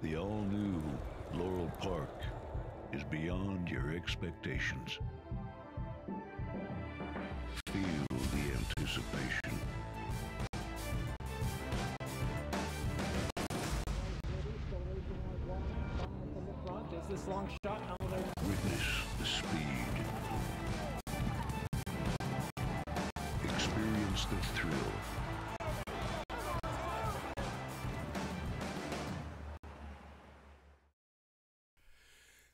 The all-new Laurel Park is beyond your expectations. Feel the anticipation. Is this long shot? Witness the speed. Experience the thrill.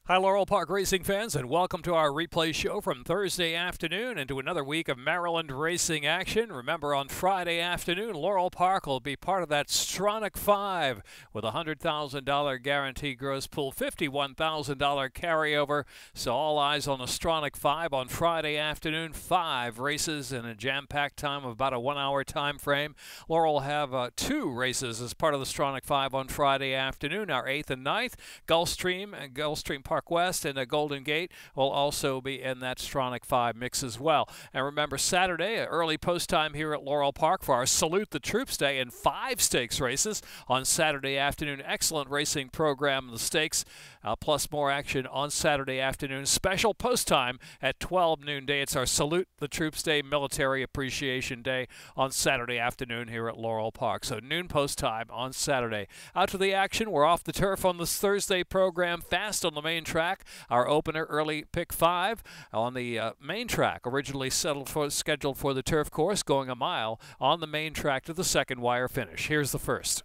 Hi, Laurel Park racing fans, and welcome to our replay show from Thursday afternoon and to another week of Maryland racing action. Remember, on Friday afternoon, Laurel Park will be part of that Stronach 5 with a $100,000 guaranteed gross pool, $51,000 carryover. So all eyes on the Stronach 5 on Friday afternoon. 5 races in a jam-packed time of about a 1-hour time frame. Laurel will have 2 races as part of the Stronach 5 on Friday afternoon. Our 8th and 9th, Gulfstream and Gulfstream Park West and Golden Gate will also be in that Stronach 5 mix as well. And remember, Saturday, early post time here at Laurel Park for our Salute the Troops Day and 5 stakes races on Saturday afternoon. Excellent racing program, the stakes, plus more action on Saturday afternoon. Special post time at 12 noonday. It's our Salute the Troops Day Military Appreciation Day on Saturday afternoon here at Laurel Park. So noon post time on Saturday. Out to the action. We're off the turf on this Thursday program, fast on the main track. Our opener, early pick 5 on the main track, originally scheduled for the turf course, going a mile on the main track to the second wire finish. Here's the first.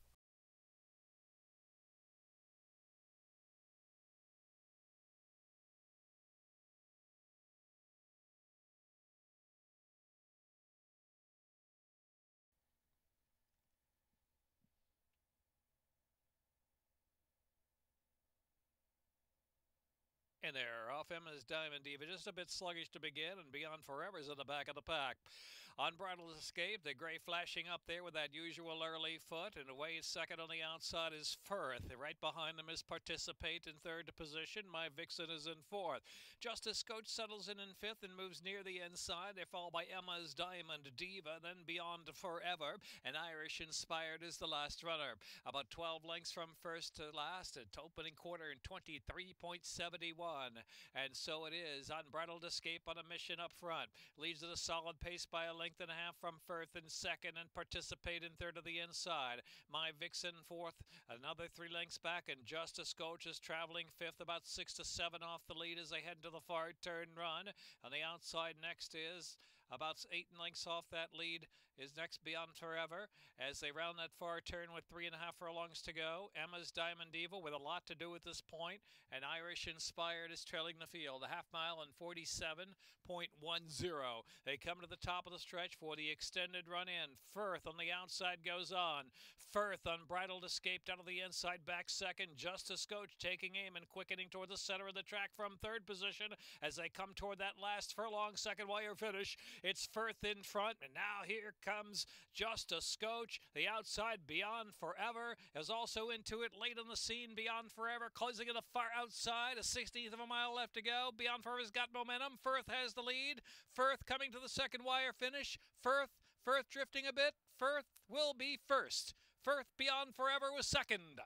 And they're off Emma's Diamond Diva, just a bit sluggish to begin, and Beyond Forever's in the back of the pack. Unbridled Escape, the gray flashing up there with that usual early foot, and away second on the outside is Firth. Right behind them is Participate in third position. My Vixen is in fourth. Justice Coach settles in fifth and moves near the inside. They're followed by Emma's Diamond Diva, then Beyond Forever, and Irish Inspired is the last runner. About 12 lengths from first to last, at opening quarter in 23.71. And so it is. Unbridled Escape on a mission up front. Leads at a solid pace by a length and a half from Firth in second, and Participate in third of the inside. My Vixen fourth, another 3 lengths back, and Justice Coach is traveling fifth, about 6 to 7 off the lead as they head to the far turn run. On the outside next is about 8 lengths off that lead is next Beyond Forever as they round that far turn with 3.5 furlongs to go. Emma's Diamond Diva with a lot to do at this point, and Irish Inspired is trailing the field. A half mile in 47.10. They come to the top of the stretch for the extended run in. Firth on the outside goes on. Firth, Unbridled Escaped out of the inside, back second. Justice Coach taking aim and quickening toward the center of the track from third position as they come toward that last furlong second wire finish. It's Firth in front, and now here comes Justice Coach. The outside Beyond Forever is also into it late on the scene. Beyond Forever closing at the far outside. A 16th of a mile left to go. Beyond Forever's got momentum. Firth has the lead. Firth coming to the second wire finish. Firth drifting a bit. Firth will be first. Firth Beyond Forever was second.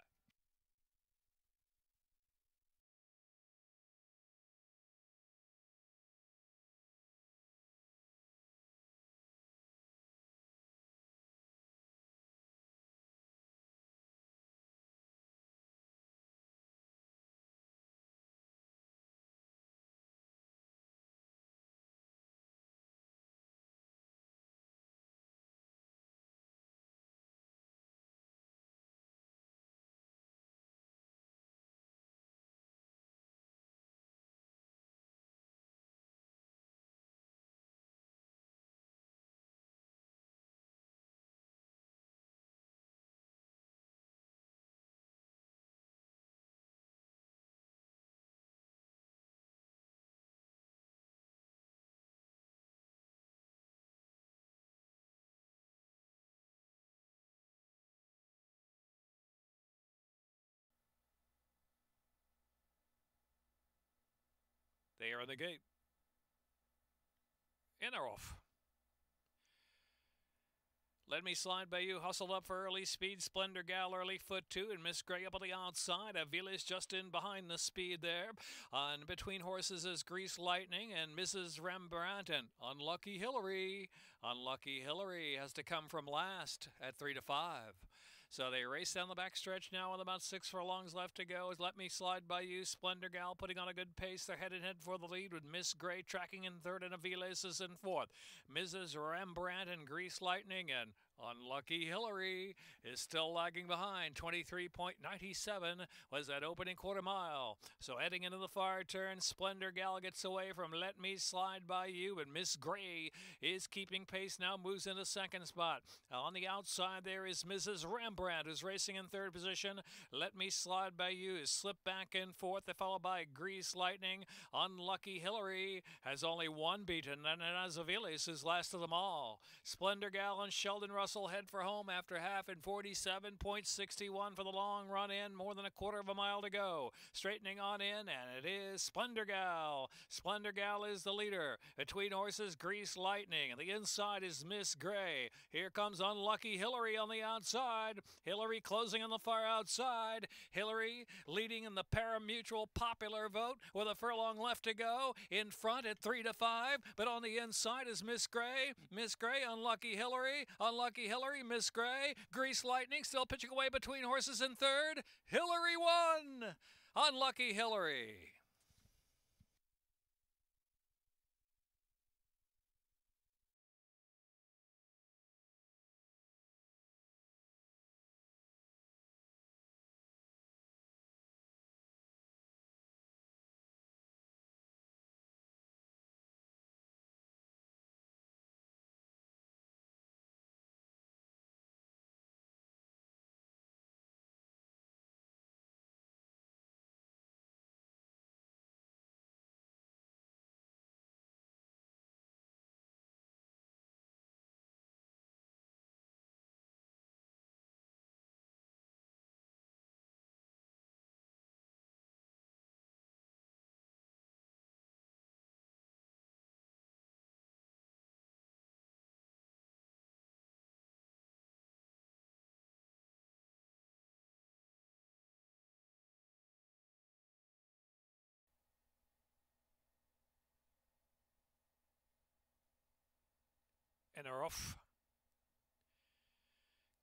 They are in the gate. And they're off. Let Me Slide by You hustled up for early speed. Splendor Gal early foot 2 and Miss Gray up on the outside. Avila's just in behind the speed there. And between horses is Grease Lightning and Mrs. Rembrandt and Unlucky Hillary. Unlucky Hillary has to come from last at 3 to 5. So they race down the backstretch now with about 6 furlongs left to go. As Let Me Slide by You, Splendor Gal putting on a good pace. They're head for the lead with Miss Gray tracking in third and Aviles is in fourth. Mrs. Rembrandt and Grease Lightning and Unlucky Hillary is still lagging behind. 23.97 was that opening quarter mile. So heading into the far turn, Splendor Gal gets away from Let Me Slide by You, and Miss Gray is keeping pace now, moves into second spot. On the outside there is Mrs. Rembrandt, who's racing in third position. Let Me Slide by You is slipped back in fourth. They're followed by Grease Lightning. Unlucky Hillary has only one beaten, and Aviles is last of them all. Splendor Gal and Sheldon Russell head for home after half in 47.61 for the long run in. More than a quarter of a mile to go. Straightening on in, and it is Splendor Gal. Splendor Gal is the leader. Between horses, Grease Lightning. And the inside is Miss Gray. Here comes Unlucky Hillary on the outside. Hillary closing on the far outside. Hillary leading in the pari-mutuel popular vote with a furlong left to go. In front at 3 to 5. But on the inside is Miss Gray. Miss Gray, Unlucky Hillary. Unlucky Hillary, Miss Gray. Grease Lightning still pitching away between horses in third. Hillary won. Unlucky Hillary. And are off.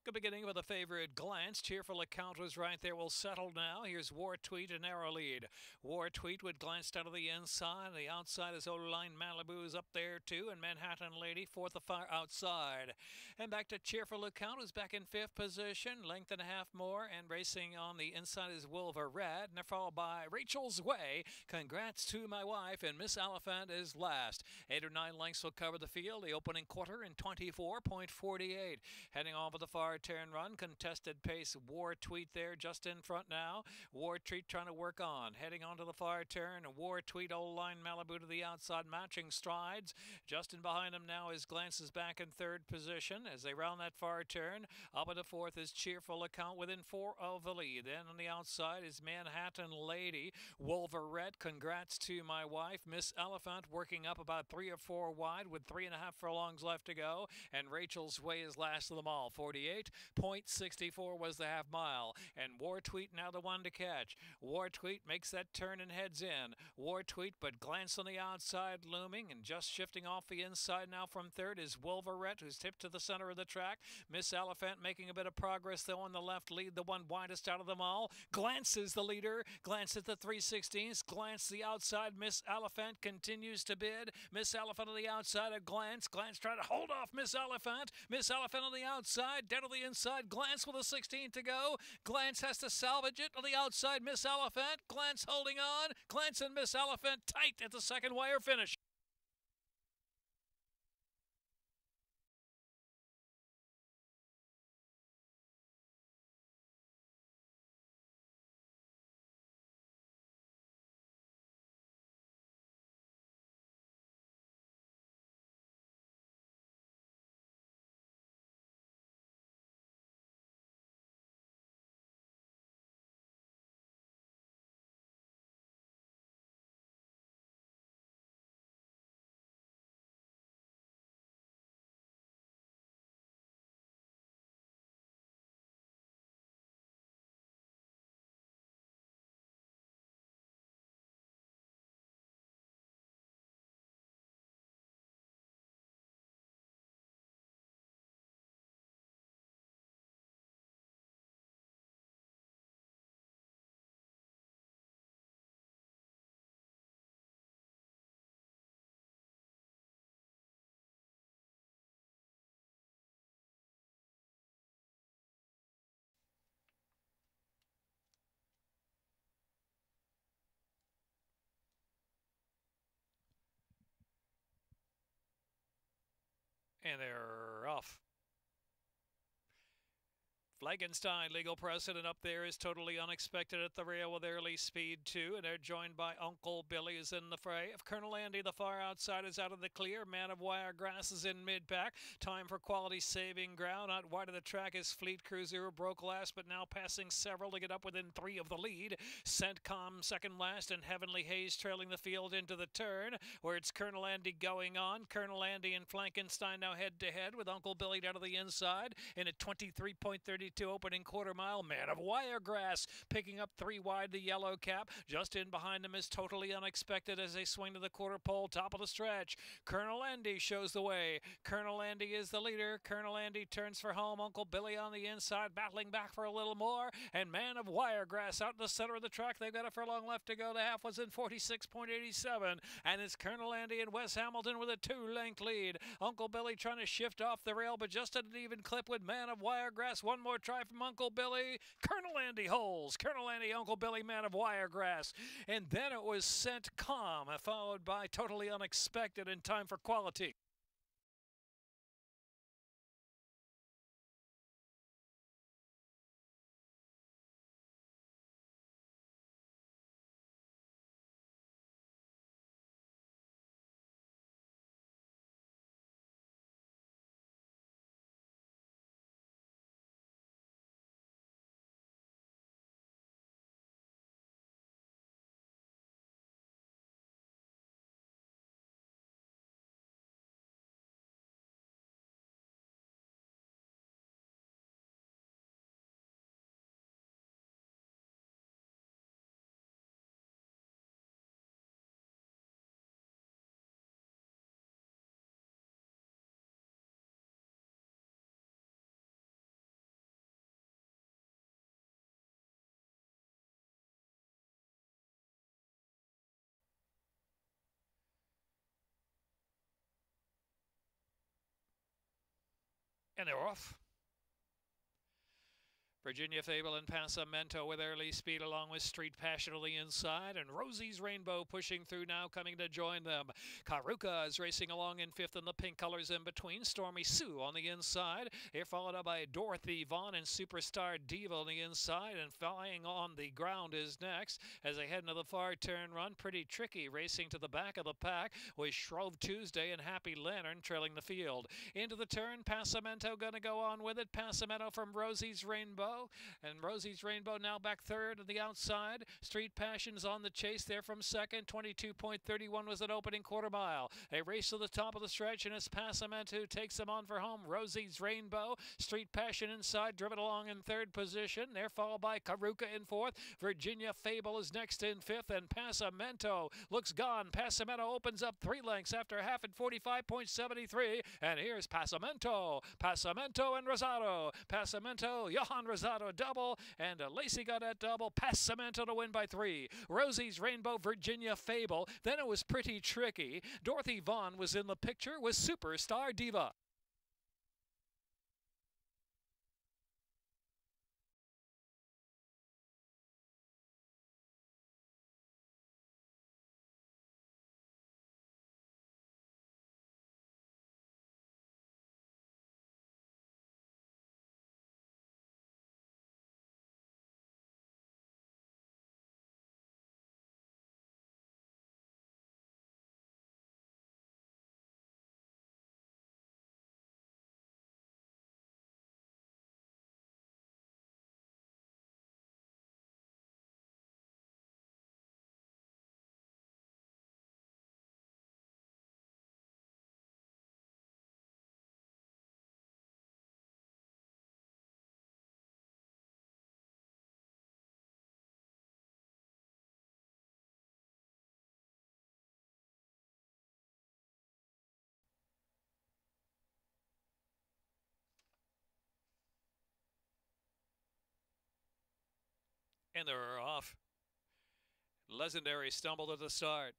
Good beginning with a favorite glance. Cheerful Account was right there. Will settle now. Here's War Tweet, a narrow lead. War Tweet would glance down to the inside. The outside is Old Line Malibu is up there too. And Manhattan Lady fourth of far outside. And back to Cheerful Account is back in fifth position. Length and a half more. And racing on the inside is Wilver Red. And they're followed by Rachel's Way. Congrats to My Wife. And Miss Elephant is last. 8 or 9 lengths will cover the field. The opening quarter in 24.48. Heading on for the far turn run. Contested pace. War Tweet there just in front now. War Tweet trying to work on. Heading onto the far turn. War Tweet, Old Line Malibu to the outside, matching strides. Just in behind him now is Glances back in third position as they round that far turn. Up at the fourth is Cheerful Account within 4 of the lead. Then on the outside is Manhattan Lady. Wolverette, Congrats to My Wife. Miss Elephant working up about 3 or 4 wide with 3.5 furlongs left to go. And Rachel's Way is last of them all. 48.64 was the half mile. And War Tweet now the one to catch. War Tweet makes that turn and heads in. War Tweet, but Glance on the outside looming, and just shifting off the inside now from third is Wolverette, who's tipped to the center of the track. Miss Elephant making a bit of progress though on the left lead, the one widest out of them all. Glance is the leader. Glance at the 3/16. Glance the outside. Miss Elephant continues to bid. Miss Elephant on the outside of Glance. Glance trying to hold off Miss Elephant. Miss Elephant on the outside, dead on the inside. Glance with a 16 to go. Glance has to salvage it on the outside. Miss Elephant. Glance holding on. Glance and Miss Elephant tight at the second wire finish. And they're off. Flagenstein, legal precedent up there, is totally unexpected at the rail with early speed too, and they're joined by Uncle Billy is in the fray. If Colonel Andy, the far outside, is out of the clear, Man of Wiregrass is in mid-pack. Time for quality saving ground. Out wide of the track is Fleet Cruiser, who broke last, but now passing several to get up within 3 of the lead. Centcom second last, and Heavenly Haze trailing the field into the turn, where it's Colonel Andy going on. Colonel Andy and Flankenstein now head-to-head with Uncle Billy down to the inside in a 23.32 opening quarter mile. Man of Wiregrass picking up 3 wide, the yellow cap. Just in behind him is Totally Unexpected as they swing to the quarter pole, top of the stretch. Colonel Andy shows the way. Colonel Andy is the leader. Colonel Andy turns for home. Uncle Billy on the inside, battling back for a little more. And Man of Wiregrass out in the center of the track. They've got a furlong left to go. The half was in 46.87. And it's Colonel Andy and Wes Hamilton with a 2-length lead. Uncle Billy trying to shift off the rail, but just at an even clip with Man of Wiregrass. One more try from Uncle Billy. Colonel Andy holds. Colonel Andy, Uncle Billy, Man of Wiregrass. And then it was Sent Calm, followed by Totally Unexpected in Time for Quality. And they're off. Virginia Fable and Passamento with early speed along with Street Passion on the inside, and Rosie's Rainbow pushing through now, coming to join them. Karuka is racing along in fifth, and the pink colors in between. Stormy Sue on the inside. They're followed up by Dorothy Vaughn and Superstar Diva on the inside, and flying on the ground is next as they head into the far turn run. Pretty Tricky racing to the back of the pack with Shrove Tuesday and Happy Lantern trailing the field. Into the turn, Passamento going to go on with it. Passamento from Rosie's Rainbow. And Rosie's Rainbow now back third on the outside. Street Passion's on the chase there from second. 22.31 was an opening quarter mile. They race to the top of the stretch, and it's Passamento who takes them on for home. Rosie's Rainbow, Street Passion inside, driven along in third position. They're followed by Karuka in fourth. Virginia Fable is next in fifth, and Passamento looks gone. Passamento opens up 3 lengths after a half at 45.73. And here's Passamento. Passamento and Rosado. Passamento, Johan Rosado double, and Lacey got that double. Passamento to win by 3. Rosie's Rainbow, Virginia Fable. Then it was Pretty Tricky. Dorothy Vaughn was in the picture with Superstar Diva. And they're off. Legendary stumbled at the start.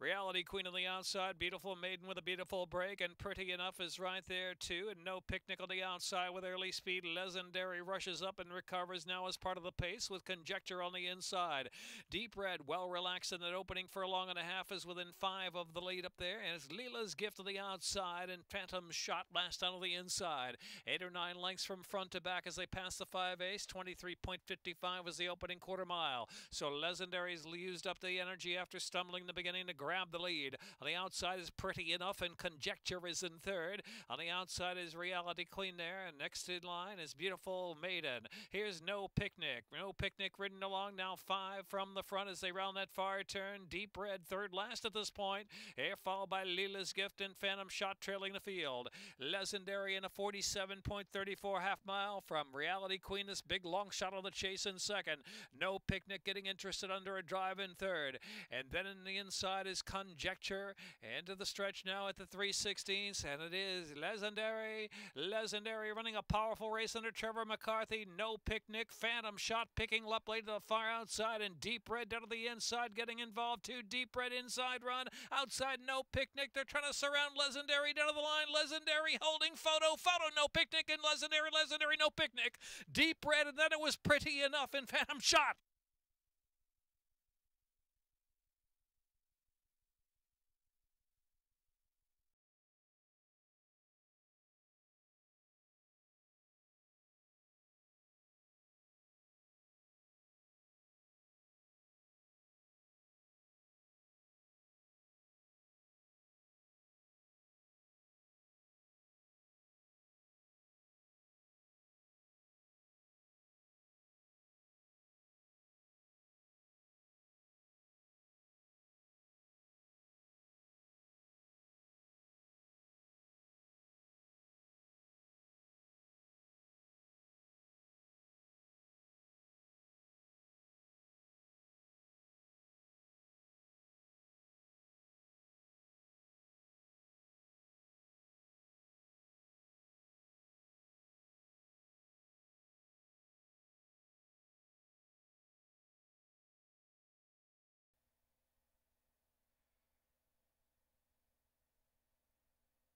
Reality Queen on the outside, Beautiful Maiden with a beautiful break, and Pretty Enough is right there too, and No Picnic on the outside with early speed. Legendary rushes up and recovers now as part of the pace with Conjecture on the inside. Deep Red, well relaxed in that opening furlong and a half, is within 5 of the lead up there, and it's Leela's Gift on the outside, and Phantom Shot last on the inside. 8 or 9 lengths from front to back as they pass the 5 ace. 23.55 was the opening quarter mile. So Legendary's used up the energy after stumbling in the beginning to grab the lead. On the outside is Pretty Enough, and Conjecture is in third. On the outside is Reality Queen there, and next in line is Beautiful Maiden. Here's No Picnic. No Picnic ridden along now 5 from the front as they round that far turn. Deep Red third last at this point. Here followed by Leela's Gift and Phantom Shot trailing the field. Legendary in a 47.34 half mile from Reality Queen. This big long shot on the chase in second. No Picnic getting interested under a drive in third. And then in the inside is Conjecture. Into the stretch now at the 3/16, and it is Legendary. Legendary running a powerful race under Trevor McCarthy. No Picnic, Phantom Shot picking up late to the far outside, and Deep Red down to the inside getting involved too. Deep Red inside run. Outside No Picnic. They're trying to surround Legendary down to the line. Legendary holding photo. No Picnic, and Legendary No Picnic. Deep Red, and then it was Pretty Enough and Phantom Shot.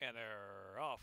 And they're off.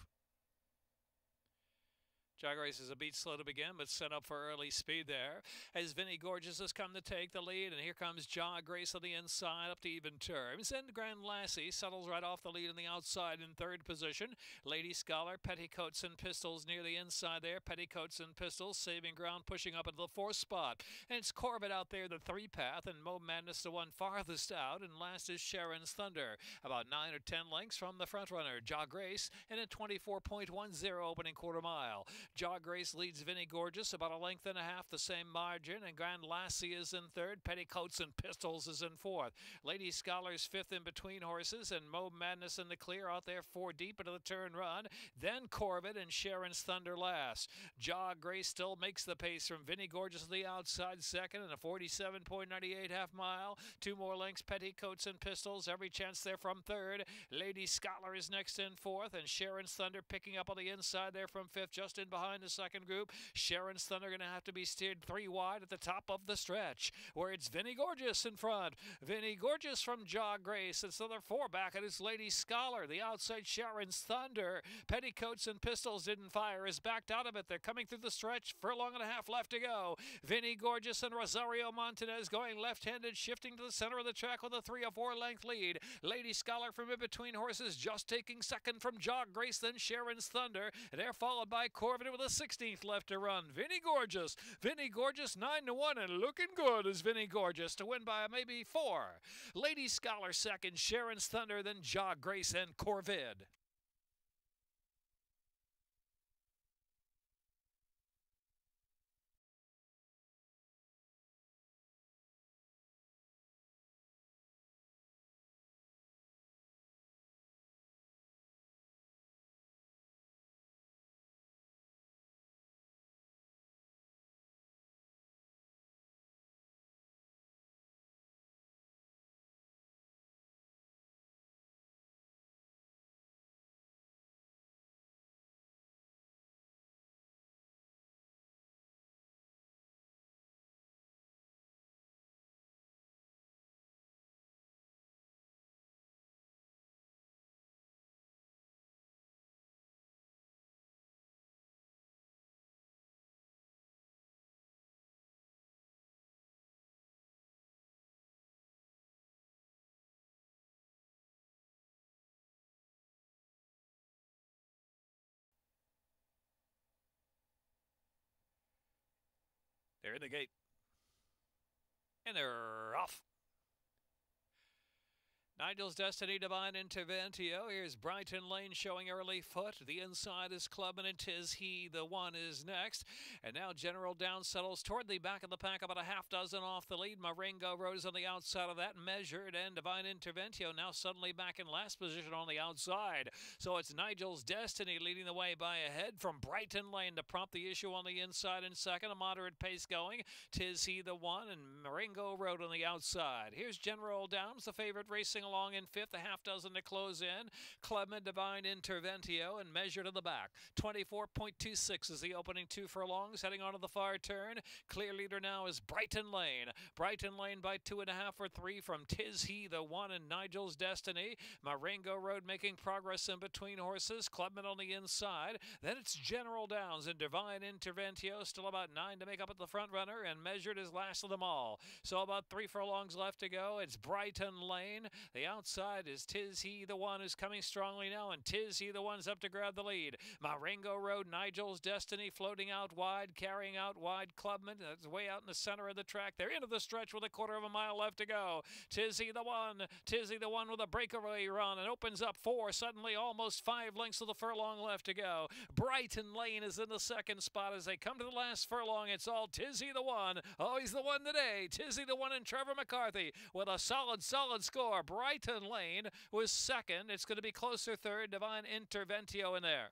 Jog Race is a beat slow to begin, but set up for early speed there as Vinnie Gorgeous has come to take the lead, and here comes Jog Race on the inside up to even terms. And Grand Lassie settles right off the lead on the outside in third position. Lady Scholar, Petticoats and Pistols near the inside there. Petticoats and Pistols saving ground, pushing up into the 4th spot. And it's Corbett out there, the 3 path, and Mo Madness the one farthest out, and last is Sharon's Thunder. About 9 or 10 lengths from the front runner, Jog Race, in a 24.10 opening quarter mile. Jog Race leads Vinnie Gorgeous about a length and a half, the same margin, and Grand Lassie is in third. Petticoats and Pistols is in fourth. Lady Scholar's fifth in between horses, and Mo Madness in the clear out there 4 deep into the turn run. Then Corbett and Sharon's Thunder last. Jog Race still makes the pace from Vinnie Gorgeous to the outside second in a 47.98 half mile. 2 more lengths, Petticoats and Pistols, every chance there from third. Lady Scholar is next in fourth, and Sharon's Thunder picking up on the inside there from fifth, just in behind the second group. Sharon's Thunder going to have to be steered 3 wide at the top of the stretch, where it's Vinnie Gorgeous in front. Vinnie Gorgeous from Jog Race. It's another 4 back at his Lady Scholar. The outside Sharon's Thunder. Petticoats and Pistols didn't fire, is backed out of it. They're coming through the stretch. Furlong and a half left to go. Vinnie Gorgeous and Rosario Montanez going left-handed, shifting to the center of the track with a 3 or 4 length lead. Lady Scholar from in between horses just taking second from Jog Race, then Sharon's Thunder. They're followed by Corbett with a 16th left to run. Vinnie Gorgeous 9-1, and looking good is Vinnie Gorgeous to win by maybe 4. Lady Scholar second, Sharon's Thunder, then Jog Race and Corvid. They're in the gate. And they're off. Nigel's Destiny, Divine Interventio. Here's Brighton Lane showing early foot. The inside is Clubman and Tiz He the One is next. And now General Down settles toward the back of the pack, about a half dozen off the lead. Marengo Rose on the outside of that, measured, and Divine Interventio now suddenly back in last position on the outside. So it's Nigel's Destiny leading the way by a head from Brighton Lane to prompt the issue on the inside in second. A moderate pace going. Tiz He the One and Marengo Road on the outside. Here's General Downs, the favorite, racing along in fifth, a half dozen to close in. Clement Divine Interventio and measured in the back. 24.26 is the opening 2 furlongs, heading onto the far turn. Clear leader now is Brighton Lane. Brighton Lane by 2.5 or 3 from Tiz He the One and Nigel's Destiny. Marengo Road making progress in between horses. Clement on the inside. Then it's General Downs and Divine Interventio, still about 9 to make up at the front runner, and measured is last of them all. So about 3 furlongs left to go. It's Brighton Lane. The outside is Tiz He the One, who's coming strongly now, and Tiz He the One's up to grab the lead. Marengo Road, Nigel's Destiny floating out wide, carrying out wide. Clubman, that's way out in the center of the track. They're into the stretch with a quarter of a mile left to go. Tiz He the One with a breakaway run and opens up 4, suddenly almost 5 lengths of the furlong left to go. Brighton Lane is in the second spot as they come to the last furlong. It's all Tiz He the One. Oh, he's the one today. Tiz He the One and Trevor McCarthy with a solid score. Brighton Lane was second. It's going to be closer third. Divine Interventio in there.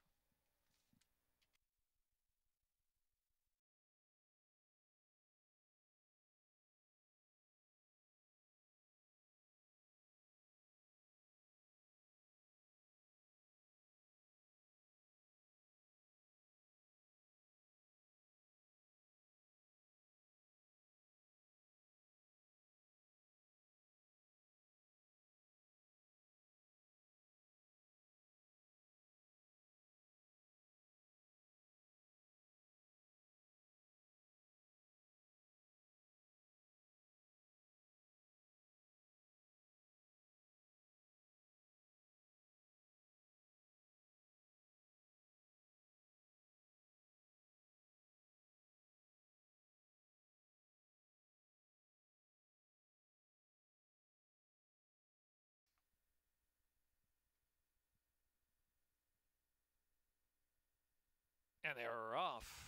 And they're off.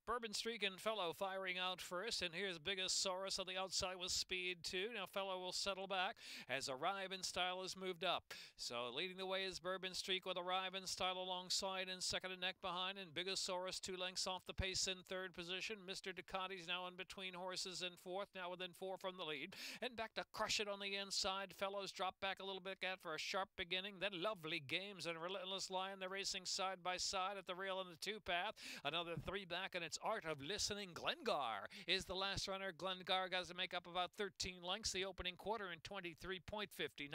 Bourbon Streak and Fellow firing out first, and here's Biggest Saurus on the outside with speed too. Now Fellow will settle back as Arrive in Style is moved up. So leading the way is Bourbon Streak with Arrive in Style alongside and second and neck behind, and Biggest Saurus 2 lengths off the pace in third position. Mr. Ducati's now in between horses in fourth, now within 4 from the lead. And back to Crush It on the inside. Fellows drop back a little bit for a sharp beginning. Then Lovely Games and Relentless Lion. They're racing side by side at the rail in the 2 path. Another 3 back, and it's Art of Listening. Glengar is the last runner. Glengar got to make up about 13 lengths the opening quarter in 23.59.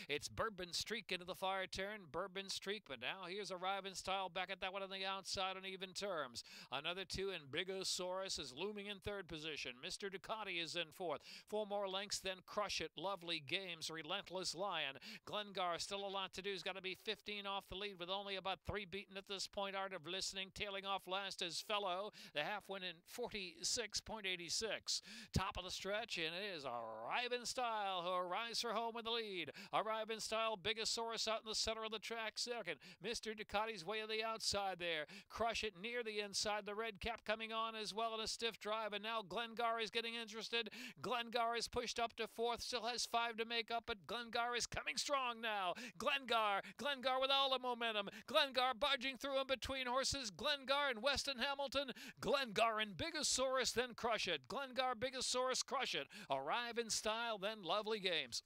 It's Bourbon Streak into the fire turn. Bourbon Streak, but now here's Arrive in Style back at that one on the outside on even terms. Another 2, and Bigosaurus is looming in third position. Mr. Ducati is in fourth. 4 more lengths, then Crush It, Lovely Games, Relentless Lion. Glengar still a lot to do. He's got to be 15 off the lead with only about 3 beaten at this point. Art of Listening tailing off last is Fellow. The half win in 46.86. Top of the stretch, and it is Arrive in Style who arrives for home in the lead. Arrive in Style, Bigosaurus out in the center of the track second. Mr. Ducati's way on the outside there. Crush It near the inside. The red cap coming on as well in a stiff drive, and now Glengar is getting interested. Glengar is pushed up to fourth, still has 5 to make up, but Glengar is coming strong now. Glengar with all the momentum. Glengar barging through in between horses. Glengar and Weston Hamilton. Glengar and Bigosaurus, then Crush It. Glengar, Bigosaurus, Crush It. Arrive in Style, then Lovely Games.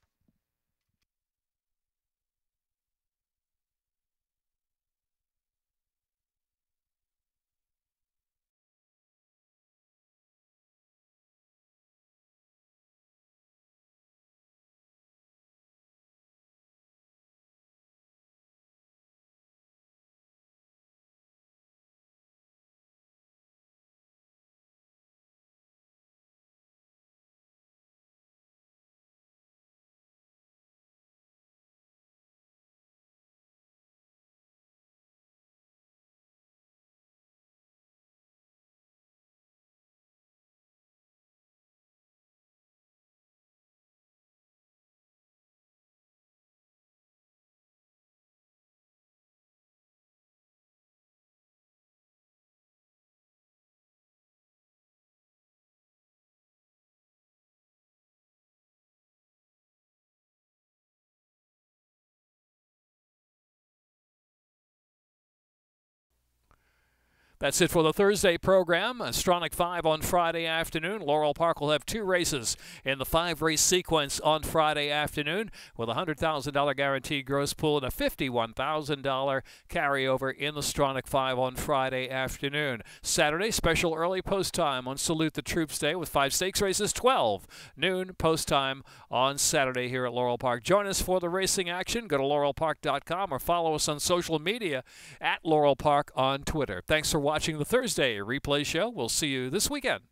That's it for the Thursday program. Stronach 5 on Friday afternoon. Laurel Park will have 2 races in the 5-race sequence on Friday afternoon with a $100,000 guaranteed gross pool and a $51,000 carryover in the Stronach 5 on Friday afternoon. Saturday, special early post time on Salute the Troops Day with 5 stakes races, 12 noon post time on Saturday here at Laurel Park. Join us for the racing action. Go to laurelpark.com or follow us on social media at Laurel Park on Twitter. Thanks for watching the Thursday replay show. We'll see you this weekend.